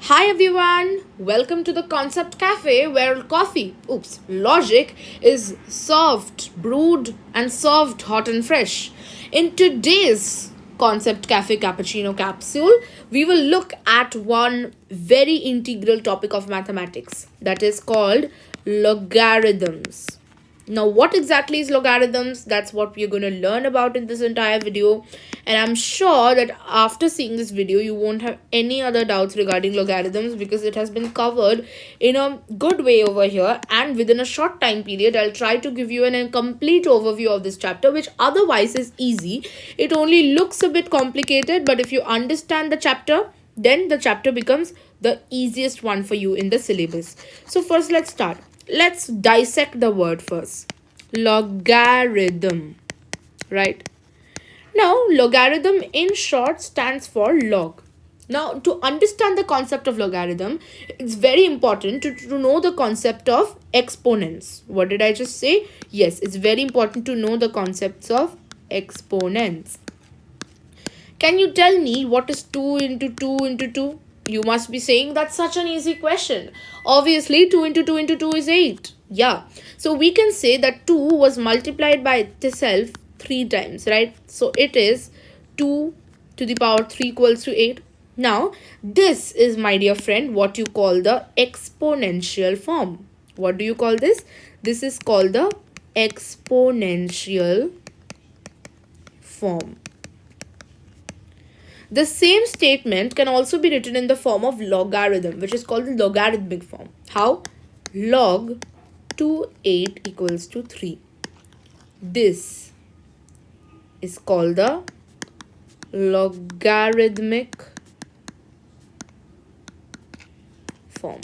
Hi everyone, welcome to the Concept Café where logic is served, brewed and served hot and fresh. In today's Concept Café Cappuccino capsule, we will look at one very integral topic of mathematics that is called logarithms. Now, what exactly is logarithms? That's what we're going to learn about in this entire video. And I'm sure that after seeing this video, you won't have any other doubts regarding logarithms because it has been covered in a good way over here. And within a short time period, I'll try to give you a complete overview of this chapter, which otherwise is easy. It only looks a bit complicated, but if you understand the chapter, then the chapter becomes the easiest one for you in the syllabus. So first, let's start. Let's dissect the word first. Logarithm, right? Now, logarithm in short stands for log. Now, to understand the concept of logarithm, it's very important to know the concept of exponents. What did I just say? Yes, it's very important to know the concepts of exponents. Can you tell me what is 2 into 2 into 2? You must be saying that's such an easy question. Obviously, 2 into 2 into 2 is 8. Yeah. So we can say that 2 was multiplied by itself 3 times, right? So it is 2 to the power 3 equals to 8. Now, this is, my dear friend, what you call the exponential form. What do you call this? This is called the exponential form. The same statement can also be written in the form of logarithm, which is called the logarithmic form. How? Log 8 equals to 3. This is called the logarithmic form.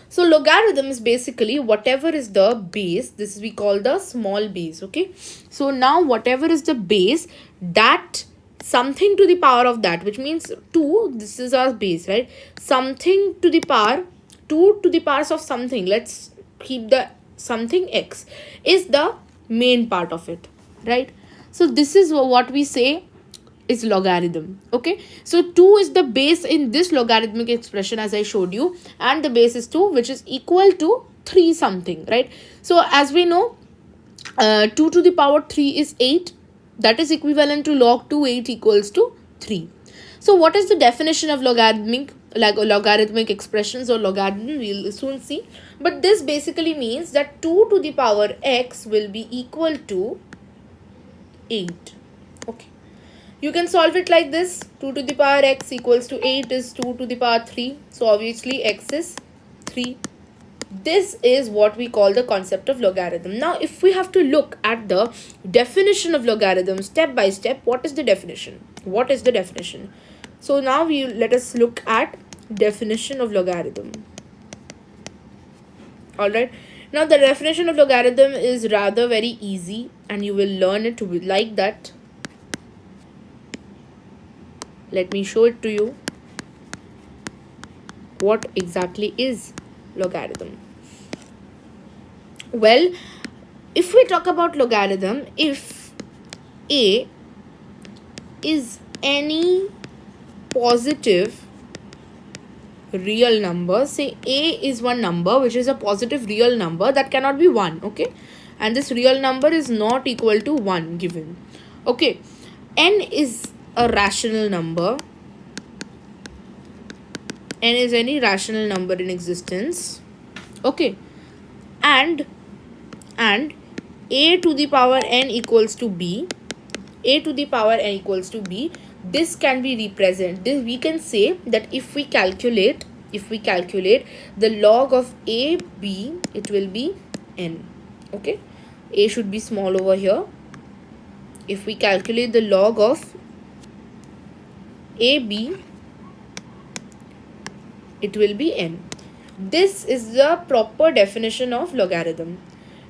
So logarithm is basically whatever is the base. This we call the small base. Okay. So now whatever is the base, that something to the power of that, which means 2, this is our base, right? Something to the power, 2 to the powers of something, let's keep the something x, is the main part of it, right? So this is what we say is logarithm. Okay, so 2 is the base in this logarithmic expression as I showed you, and the base is 2, which is equal to 3 something, right? So as we know, 2 to the power 3 is 8. That is equivalent to log 8 equals to 3. So what is the definition of logarithmic expressions or logarithm? We'll soon see. But this basically means that 2 to the power x will be equal to 8. Okay. You can solve it like this. 2 to the power x equals to 8 is 2 to the power 3. So obviously x is 3. This is what we call the concept of logarithm. Now, if we have to look at the definition of logarithm step by step, what is the definition? What is the definition? So now let us look at definition of logarithm. Alright. Now the definition of logarithm is rather very easy and you will learn it to be like that. Let me show it to you. What exactly is logarithm? Well, if we talk about logarithm, if a is any positive real number, say a is one number which is a positive real number that cannot be 1, okay, and this real number is not equal to 1 given, okay, n is a rational number, n is any rational number in existence, okay, and a to the power n equals to b, a to the power n equals to b, this can be represented. We can say that if we calculate the log of a b, it will be n, okay, a should be small over here. If we calculate the log of a b, it will be n. This is the proper definition of logarithm.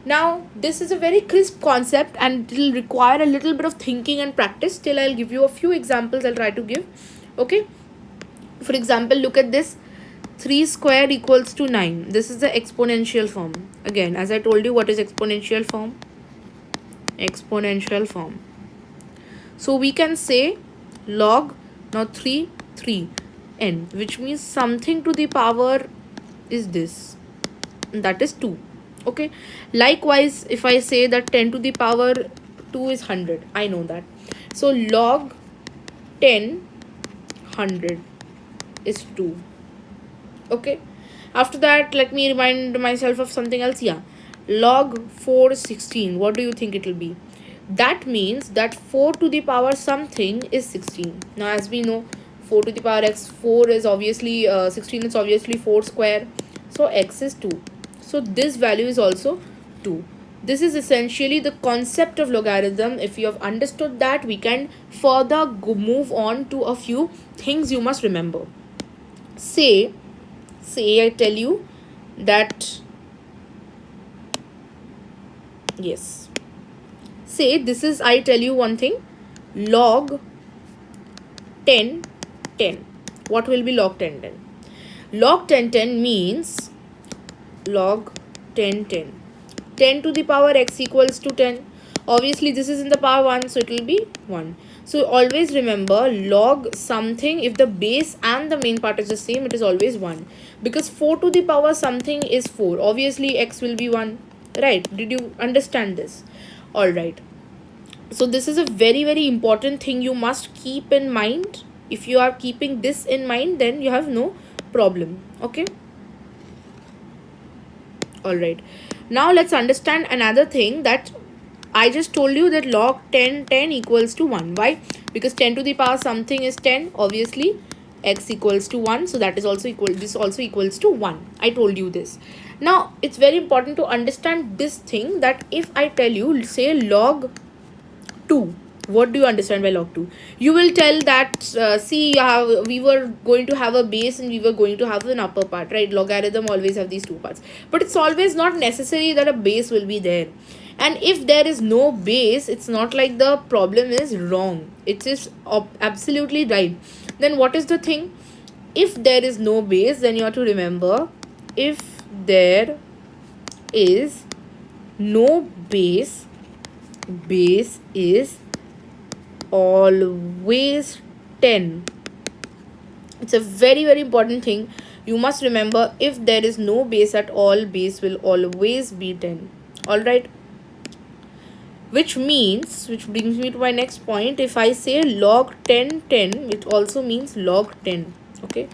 Now, this is a very crisp concept and it will require a little bit of thinking and practice. Still, I'll give you a few examples I'll try to give. Okay. For example, look at this. 3 square equals to 9. This is the exponential form. Again, as I told you, what is exponential form? Exponential form. So, we can say log, now 3, 3. n, which means something to the power is this, that is 2. Okay, likewise if I say that 10 to the power 2 is 100, I know that. So log 10 100 is 2. Okay, after that let me remind myself of something else. Yeah, log 4 16, what do you think it will be? That means that 4 to the power something is 16. Now as we know, 4 to the power x, 4 is obviously 16 is obviously 4 square, so x is 2. So this value is also 2. This is essentially the concept of logarithm. If you have understood that, we can further move on to a few things you must remember. Say I tell you that, yes, say this is, I tell you one thing, log 10 10. What will be log 10 10? Log 10 10 means log 10 10. 10 to the power x equals to 10. Obviously this is in the power 1, so it will be 1. So always remember, log something, if the base and the main part is the same, it is always 1. Because 4 to the power something is 4. Obviously x will be 1. Right? Did you understand this? Alright. So this is a very important thing you must keep in mind. If you are keeping this in mind, then you have no problem. Okay? Alright. Now let's understand another thing, that I just told you that log 10 10 equals to 1. Why? Because 10 to the power something is 10. Obviously x equals to 1. So that is also equal. This also equals to 1. I told you this. Now it's very important to understand this thing, that if I tell you, say log 2, what do you understand by log 2? You will tell that, see, we were going to have a base and we were going to have an upper part, right? Logarithm always have these two parts. But it's always not necessary that a base will be there. And if there is no base, it's not like the problem is wrong. It is absolutely right. Then what is the thing? If there is no base, then you have to remember, if there is no base, base is always 10. It's a very important thing. You must remember, if there is no base at all, base will always be 10. Alright. Which brings me to my next point. If I say log 10 10, it also means log 10. Okay.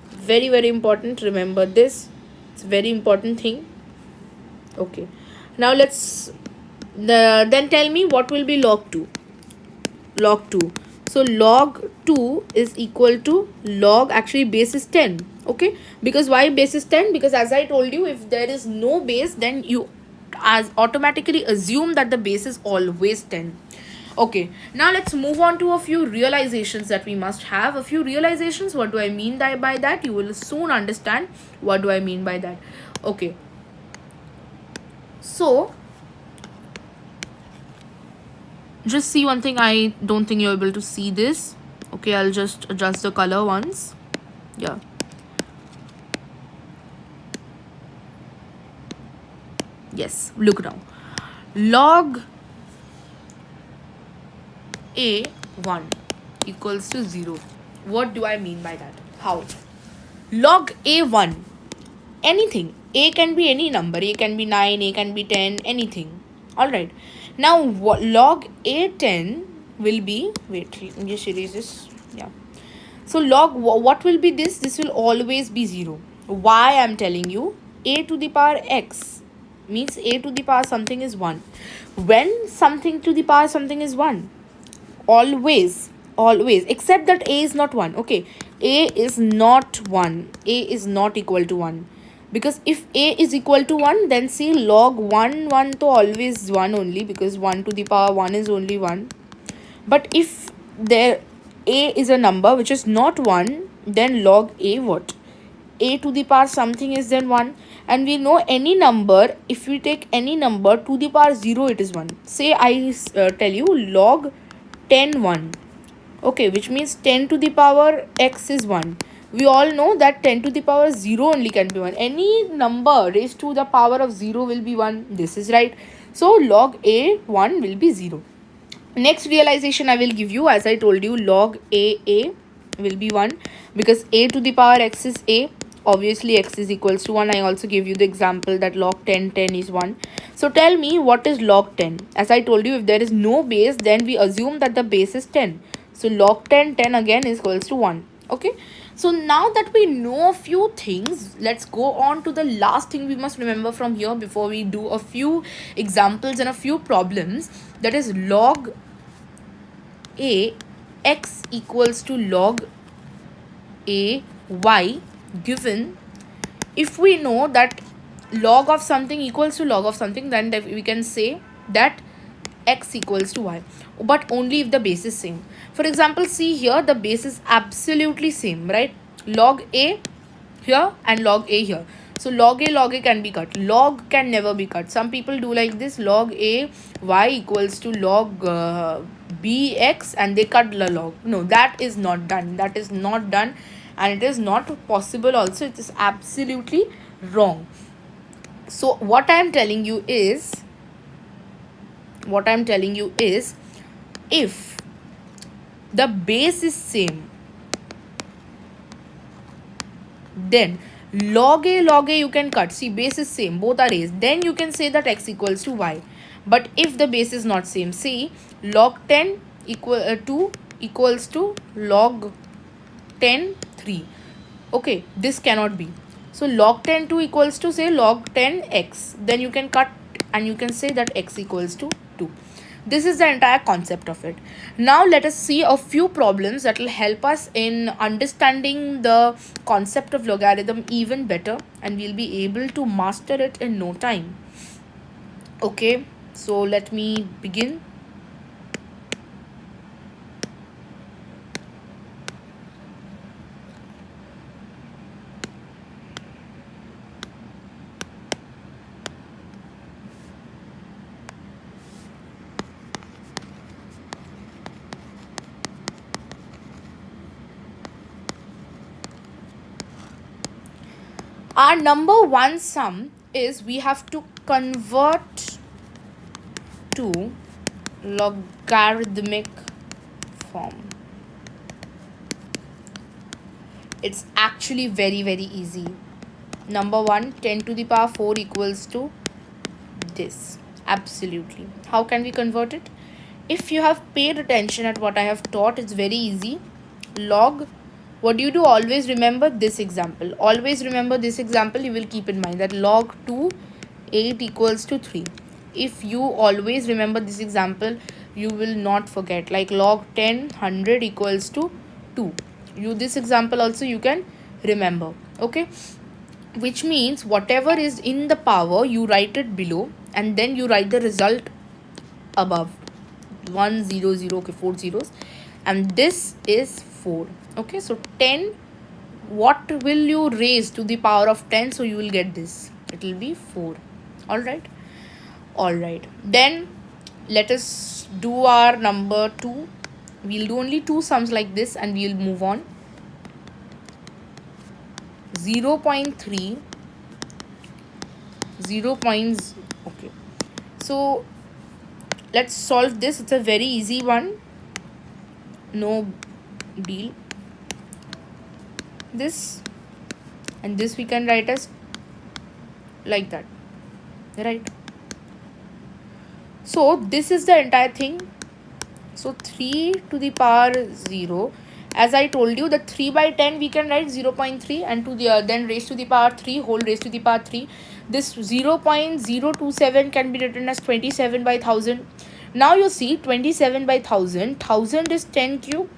Very important. Remember this. It's a very important thing. Okay. Now let's then tell me what will be log 2. Log 2. So log 2 is equal to log, actually base is 10. Okay. Because why base is 10? Because as I told you, if there is no base, then you as automatically assume that the base is always 10. Okay, now let's move on to a few realizations that we must have. A few realizations, what do I mean by that? You will soon understand what do I mean by that. Okay, so just see one thing. I don't think you're able to see this. Okay, I'll just adjust the color once. Yeah. Yes, look now. Log A1 equals to 0. What do I mean by that? How? Log A1, anything. A can be any number. A can be 9, A can be 10, anything. Alright. Now, log A10 will be, wait, let me just erase this. Yeah. So, log, what will be this? This will always be 0. Why I'm telling you? A to the power x means a to the power something is 1. When something to the power something is 1, always, except that a is not 1. Okay, a is not 1. A is not equal to 1. Because if a is equal to 1, then see log 1 1 to always 1 only, because 1 to the power 1 is only 1. But if there a is a number which is not 1, then log a what? A to the power something is then 1. And we know any number, if we take any number to the power 0, it is 1. Say I tell you log 10 1. Okay, which means 10 to the power x is 1. We all know that 10 to the power 0 only can be 1. Any number raised to the power of 0 will be 1. This is right. So log a1 will be 0. Next realization I will give you, as I told you, log a will be 1. because a to the power x is a. Obviously x is equals to 1. I also gave you the example that log 10 is 1. So tell me, what is log 10? As I told you, if there is no base, then we assume that the base is 10. So log 10 again is equals to 1. Okay. So now that we know a few things, let's go on to the last thing we must remember from here before we do a few examples and a few problems. That is log a x equals to log a y, given if we know that log of something equals to log of something, then we can say that x equals to y, but only if the base is same. For example, see here, the base is absolutely same, right? Log a here and log a here. So log a can be cut. Log can never be cut. Some people do like this: log a y equals to log b x, and they cut the log. No, that is not done. That is not done, and it is not possible also. It is absolutely wrong. So what I am telling you is, if the base is same, then log a you can cut. See, base is same, both are a's, then you can say that x equals to y. But if the base is not same, see, log 10 equals to log 10 3. Okay, this cannot be. So log 10 2 equals to, say, log 10 x, then you can cut and you can say that x equals to 2. This is the entire concept of it. Now let us see a few problems that will help us in understanding the concept of logarithm even better, and we'll be able to master it in no time. Okay, so let me begin. Our number one sum is we have to convert to logarithmic form. It's actually very easy. Number one, 10 to the power 4 equals to this. Absolutely. How can we convert it? If you have paid attention at what I have taught, it's very easy. Log, what do you do? Always remember this example. Always remember this example. You will keep in mind that log 2 8 equals to 3. If you always remember this example, you will not forget. Like log 10 100 equals to 2. This example also you can remember. Okay, which means whatever is in the power, you write it below and then you write the result above. 1 0 0, okay, 4 zeros, and this is 4. Okay, so 10, what will you raise to the power of 10? So you will get this, it will be 4. All right, then let us do our number 2. We'll do only 2 sums like this and we'll move on. 0.3 okay, so let's solve this. It's a very easy one, no deal. This and this we can write as like that, right? So this is the entire thing. So 3 to the power 0, as I told you, the 3 by 10 we can write 0.3, and to the then raised to the power 3, whole raised to the power 3. This 0.027 can be written as 27 by 1000. Now you see, 27 by 1000, 1000 is 10 cube,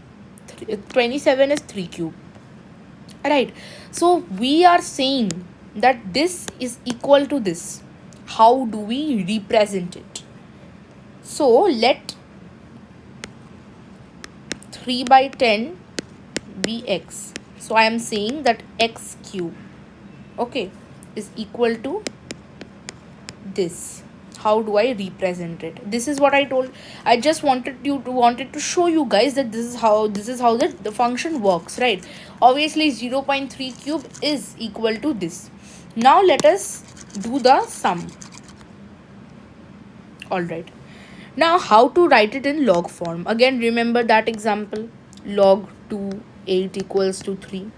27 is 3 cube, right? So we are saying that this is equal to this. How do we represent it? So let 3 by 10 be x. So I am saying that x cube, okay, is equal to this. How do I represent it? This is what I told. I just wanted to show you guys that this is how the function works, right? Obviously 0.3 cube is equal to this. Now let us do the sum. All right, now how to write it in log form? Again, remember that example, log 2 8 equals to 3.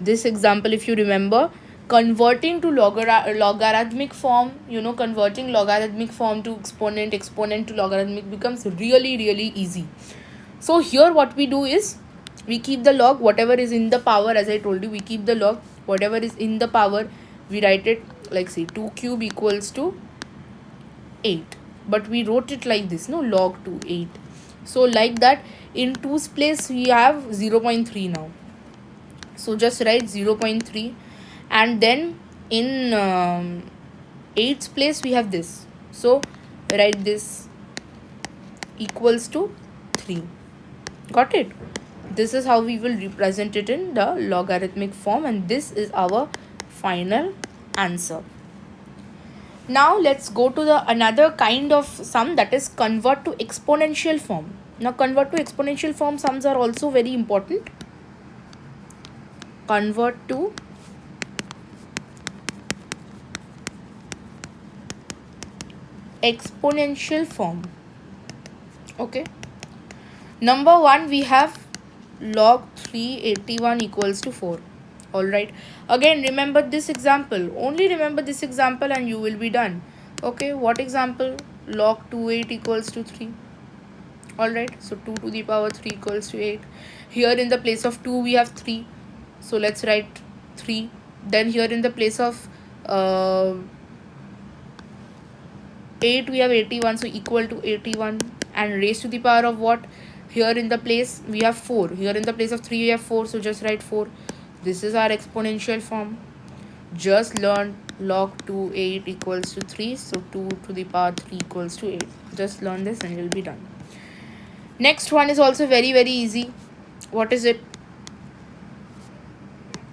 This example, if you remember, converting to logarithmic form, converting logarithmic form to exponent, exponent to logarithmic becomes really, really easy. So here what we do is, we keep the log, whatever is in the power, as I told you, we keep the log, whatever is in the power, we write it like, see, 2 cube equals to 8. But we wrote it like this, no, log 2, 8. So like that, in 2's place we have 0.3 now. So just write 0.3, and then in 8's place we have this. So write this equals to 3. Got it? This is how we will represent it in the logarithmic form, and this is our final answer. Now let's go to the another kind of sum, that is convert to exponential form. Now convert to exponential form sums are also very important. Convert to exponential form. Okay. Number 1, we have log 381 equals to 4. Alright. Again, remember this example. Only remember this example and you will be done. Okay. What example? Log 28 equals to 3. Alright. So 2 to the power 3 equals to 8. Here in the place of 2 we have 3. So let's write 3. Then here in the place of 8 we have 81. So equal to 81. And raised to the power of what? Here in the place we have 4. Here in the place of 3 we have 4. So just write 4. This is our exponential form. Just learn log 2 8 equals to 3. So 2 to the power 3 equals to 8. Just learn this and you'll be done. Next one is also very, very easy. What is it?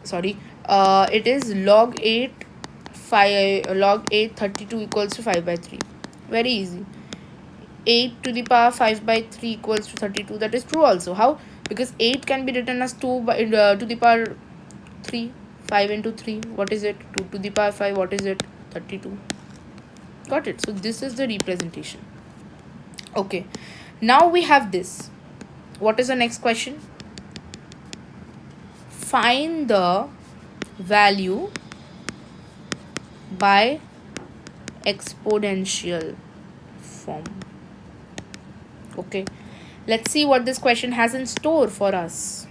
Sorry. It is log 8 32 equals to 5 by 3. Very easy. 8 to the power 5 by 3 equals to 32. That is true also. How? Because 8 can be written as 2 to the power 3. 5 into 3. What is it? 2 to the power 5. What is it? 32. Got it? So this is the representation. Okay. Now we have this. What is the next question? Find the value by exponential form. Okay, let's see what this question has in store for us.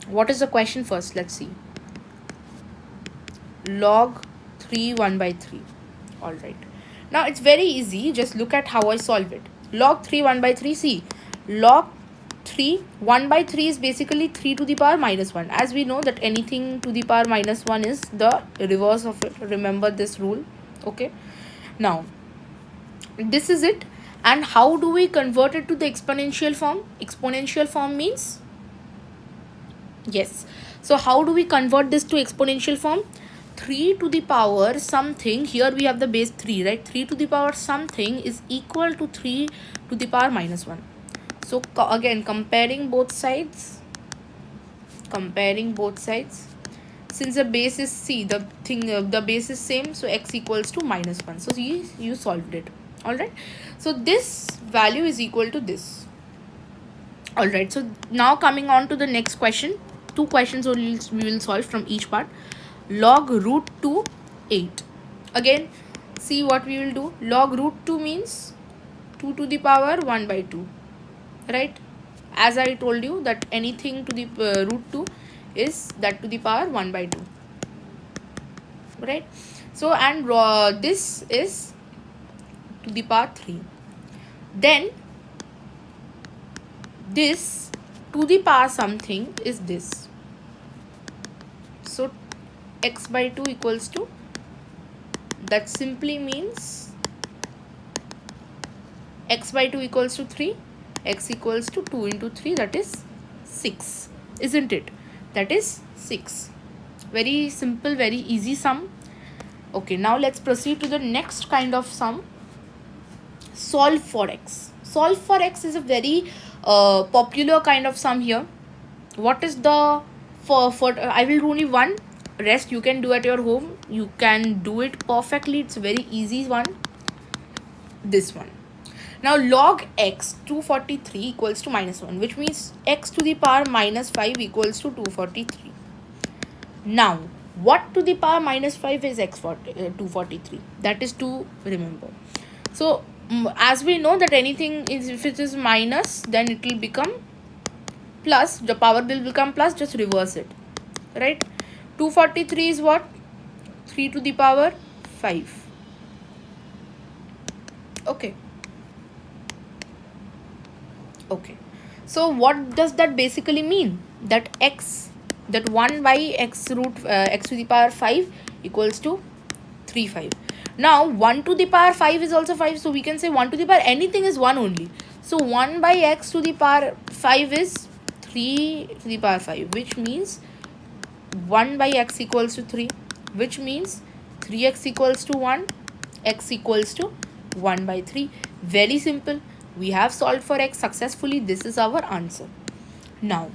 What is the question first? Let's see. Log 3 1 by 3. All right. Now it's very easy. Just look at how I solve it. Log 3 1 by 3. See, log 3 1 by 3 is basically 3 to the power minus 1. As we know that anything to the power minus 1 is the reverse of it. Remember this rule. Okay. Now, this is it. And how do we convert it to the exponential form? Exponential form means? Yes. So how do we convert this to exponential form? 3 to the power something. Here we have the base 3, right? 3 to the power something is equal to 3 to the power minus 1. So again, comparing both sides. Since the base is C, the base is same. So x equals to minus 1. So you solved it. Alright. So this value is equal to this. Alright. So now coming on to the next question. 2 questions only we will solve from each part. Log root 2 8. Again, see what we will do. Log root 2 means 2 to the power 1 by 2. Right? As I told you that anything to the root 2 is that to the power 1 by 2. Right? So and this is to the power 3. Then this to the power something is this. So x by 2 equals to, that simply means x by 2 equals to 3. X equals to 2 into 3, that is 6. Isn't it? That is 6. Very simple, very easy sum. Okay, now let's proceed to the next kind of sum. Solve for x. Solve for x is a very popular kind of sum here. What is the for I will do only one. Rest you can do at your home. You can do it perfectly. It's a very easy one. This one. Now log x 243 equals to minus 1, which means x to the power minus 5 equals to 243. Now what to the power minus 5 is 243. That is to remember. So as we know that anything is, if it is minus, then it will become plus, the power will become plus, just reverse it, right? 243 is what? 3 to the power 5. Okay. So what does that basically mean? That 1 by x root x to the power 5 equals to 35. Now 1 to the power 5 is also 5, so we can say 1 to the power anything is 1 only. So 1 by x to the power 5 is 3 to the power 5, which means 1 by x equals to 3, which means 3x equals to 1, x equals to 1 by 3. Very simple. We have solved for x successfully. This is our answer. Now,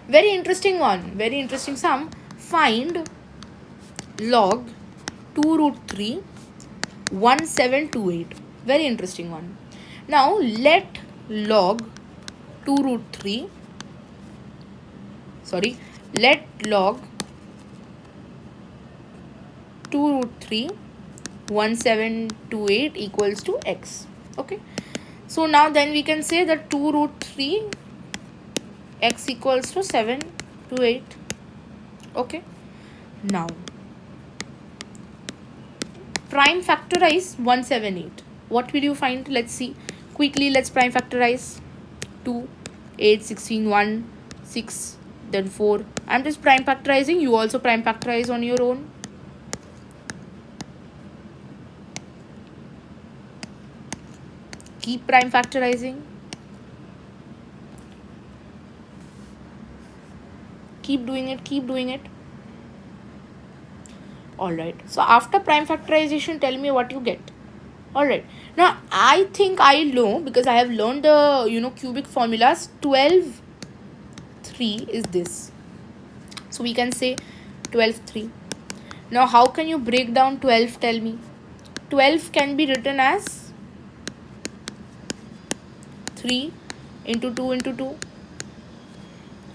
very interesting sum. Find log 2 root 3 1728. Very interesting one. Now let log 2 root 3 let log 2 root 3 1728 equals to x. Okay, so now then we can say that 2 root 3 x equals to 7 to 8. Okay, now prime factorize 178. What will you find? Let's see quickly. Let's prime factorize 2, 8, 16, 1, 6, then 4. I'm just prime factorizing. You also prime factorize on your own. Keep prime factorizing. Keep doing it. Alright. So after prime factorization, tell me what you get. Alright. Now I think I know, because I have learned the cubic formulas. 12 3 is this. So we can say 12 3. Now how can you break down 12? Tell me. 12 can be written as 3 into 2 into 2,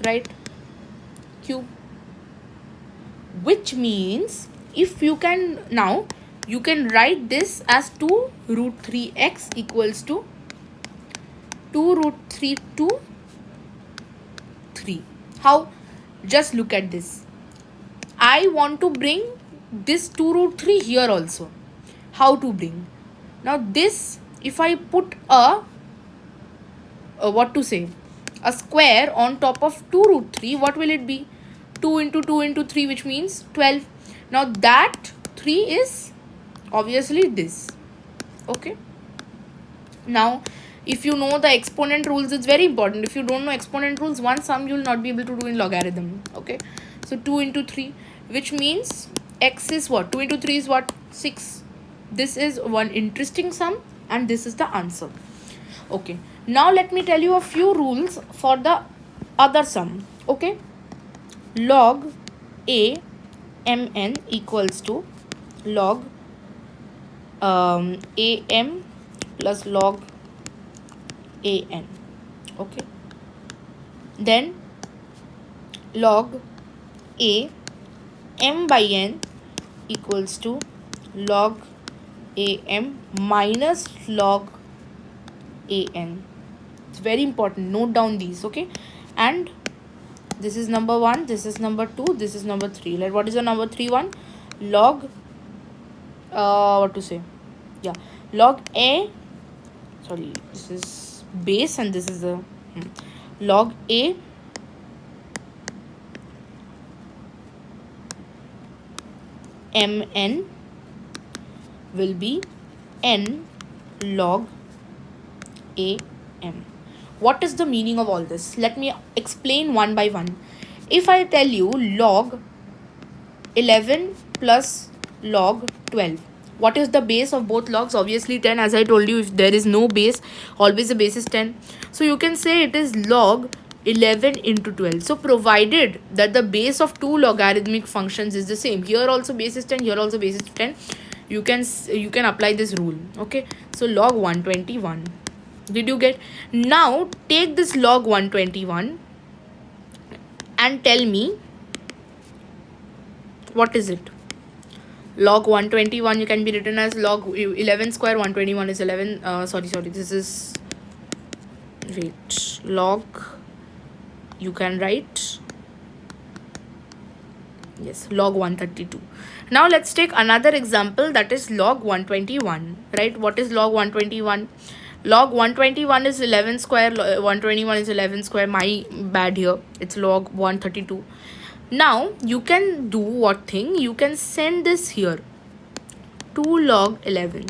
right? Cube. Which means if you can, now you can write this as 2 root 3x equals to 2 root 3 to 3. How? Just look at this. I want to bring this 2 root 3 here also. How to bring? Now this, if I put a square on top of 2 root 3, what will it be? 2 into 2 into 3, which means 12. Now that 3 is obviously this. Okay. Now if you know the exponent rules, it's very important. If you don't know exponent rules, one sum you will not be able to do in logarithm. Okay. So 2 into 3, which means x is what? 2 into 3 is what? 6. This is one interesting sum, and this is the answer. Okay. Now let me tell you a few rules for the other sum. Okay. Log a mn equals to log am plus log an. Okay. Then log a m by n equals to log am minus log an. It's very important. Note down these. Okay. And this is number 1, this is number 2, this is number 3. Like, what is the number 3 one? Log log a, sorry, this is base and this is the log a mn will be n log am. What is the meaning of all this? Let me explain one by one. If I tell you log 11 plus log 12, what is the base of both logs? Obviously 10. As I told you, if there is no base, always the base is 10. So you can say it is log 11 into 12. So provided that the base of two logarithmic functions is the same, here also base is 10, here also base is 10, you can apply this rule. Okay, so log 121. Did you get? Now take this log 121 and tell me what is it. Log 121 you can be written as log 11 square. 121 is 11. Sorry, this is, wait, log, you can write, yes, log 132. Now let's take another example, that is log 121, right? What is log 121? Log 121 is 11 square. 121 is 11 square. My bad here. It's log 132. Now you can do what thing? You can send this here. 2 log 11.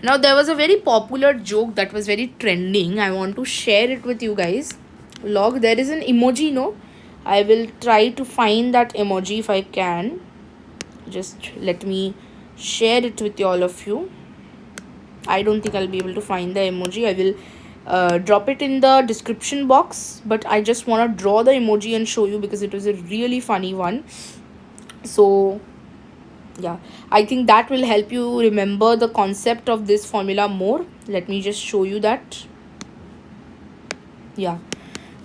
Now there was a very popular joke that was very trending. I want to share it with you guys. Log, there is an emoji, no? I will try to find that emoji if I can. Just let me share it with all of you. I don't think I'll be able to find the emoji. I will drop it in the description box, but I just want to draw the emoji and show you because it was a really funny one. So yeah, I think that will help you remember the concept of this formula more. Let me just show you that. Yeah,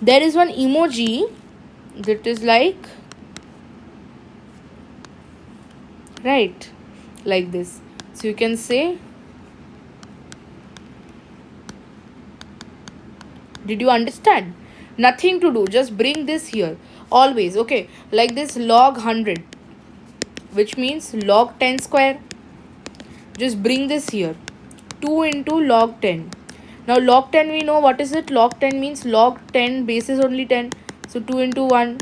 there is one emoji that is like, right, like this. So you can say, did you understand? Nothing to do, just bring this here always. Okay, like this, log 100, which means log 10 square. Just bring this here, 2 into log 10. Now log 10, we know what is it. Log 10 means log 10 base is only 10, so 2 into 1,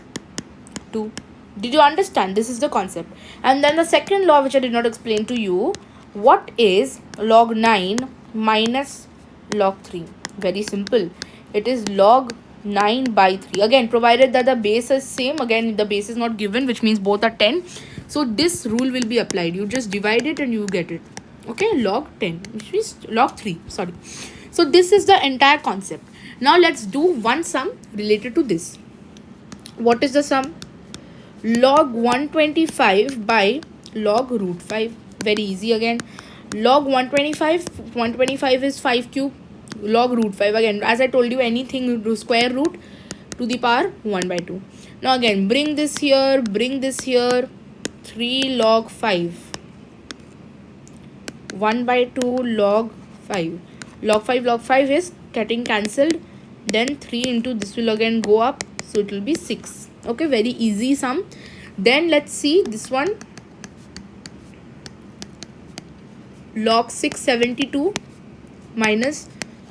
2. Did you understand? This is the concept. And then the second law, which I did not explain to you, what is log 9 minus log 3? Very simple. It is log 9 by 3. Again, provided that the base is same. Again, the base is not given, which means both are 10. So this rule will be applied. You just divide it and you get it. Okay, log 10, which means log 3. Sorry. So this is the entire concept. Now let's do one sum related to this. What is the sum? Log 125 by log root 5. Very easy again. Log 125 is 5 cube. Log root 5, again, as I told you, anything to square root to the power 1 by 2. Now again, bring this here, 3 log 5. 1 by 2 log 5. Log 5 is getting cancelled. Then 3 into this will again go up. So it will be 6. Okay, very easy sum. Then let's see this one. Log 672 minus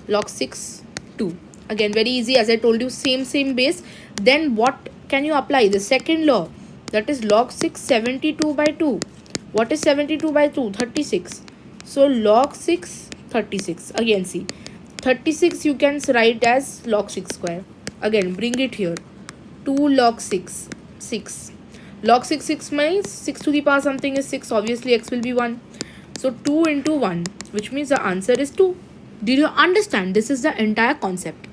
log 6, 2. Again, very easy. As I told you, same base. Then what can you apply? The second law. That is log 672 by 2. What is 72 by 2? 36. So log 6, 36. Again, see. 36 you can write as log 6 square. Again, bring it here. 2 log 6, 6. Log 6 means 6 to the power something is 6. Obviously, x will be 1. So 2 into 1, which means the answer is 2. Did you understand? This is the entire concept.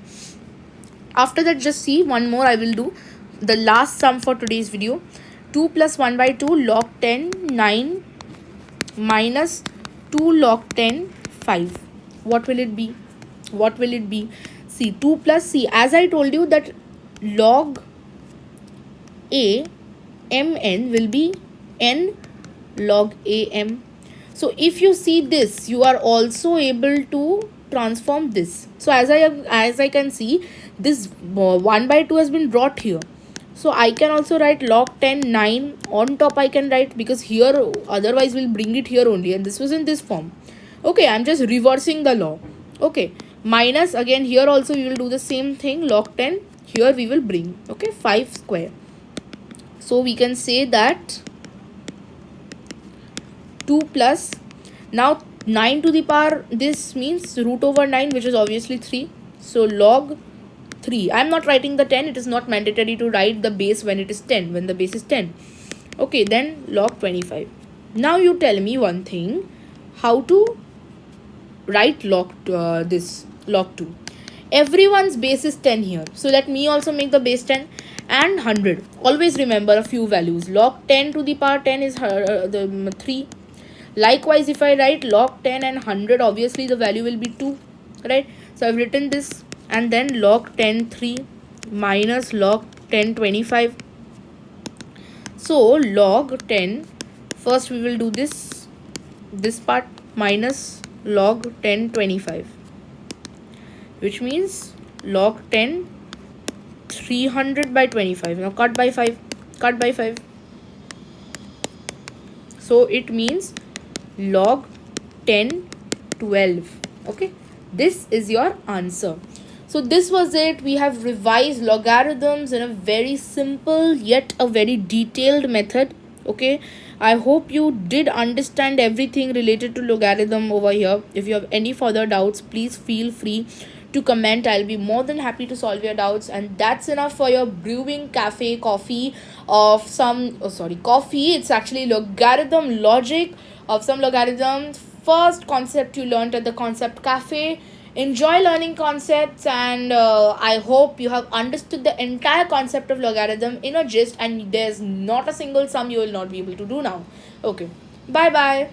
After that, just see one more I will do. The last sum for today's video. 2 plus 1 by 2 log 10, 9 minus 2 log 10, 5. What will it be? What will it be? See, 2 plus c. As I told you that log a mn will be n log am. So if you see this, you are also able to transform this. So as I can see, this 1 by 2 has been brought here. So I can also write log 10, 9 on top. I can write, because here otherwise we'll bring it here only, and this was in this form. Okay, I'm just reversing the law. Okay, minus, again here also we will do the same thing. Log 10, here we will bring, okay, 5 square. So we can say that 2 plus, now 9 to the power, this means root over 9, which is obviously 3. So log 3. I am not writing the 10. It is not mandatory to write the base when it is 10, when the base is 10. Okay, then log 25. Now you tell me one thing, how to write log log 2. Everyone's base is 10 here. So let me also make the base 10 and 100. Always remember a few values. Log 10 to the power 10 is the 3. Likewise, if I write log 10 and 100, obviously the value will be 2, right? So I've written this, and then log 10 3 minus log 10 25. So log 10, first we will do this part, minus log 10 25, which means log 10 300 by 25. Now cut by 5, cut by 5. So it means log 10 12. Okay, this is your answer. So this was it. We have revised logarithms in a very simple yet a very detailed method. Okay, I hope you did understand everything related to logarithm over here. If you have any further doubts, please feel free to comment. I'll be more than happy to solve your doubts. And that's enough for your brewing cafe coffee of some, coffee. It's actually logarithm logic of some logarithms. First concept you learned at the Concept Cafe. Enjoy learning concepts, and I hope you have understood the entire concept of logarithm in a gist, and there's not a single sum you will not be able to do now. Okay, bye bye.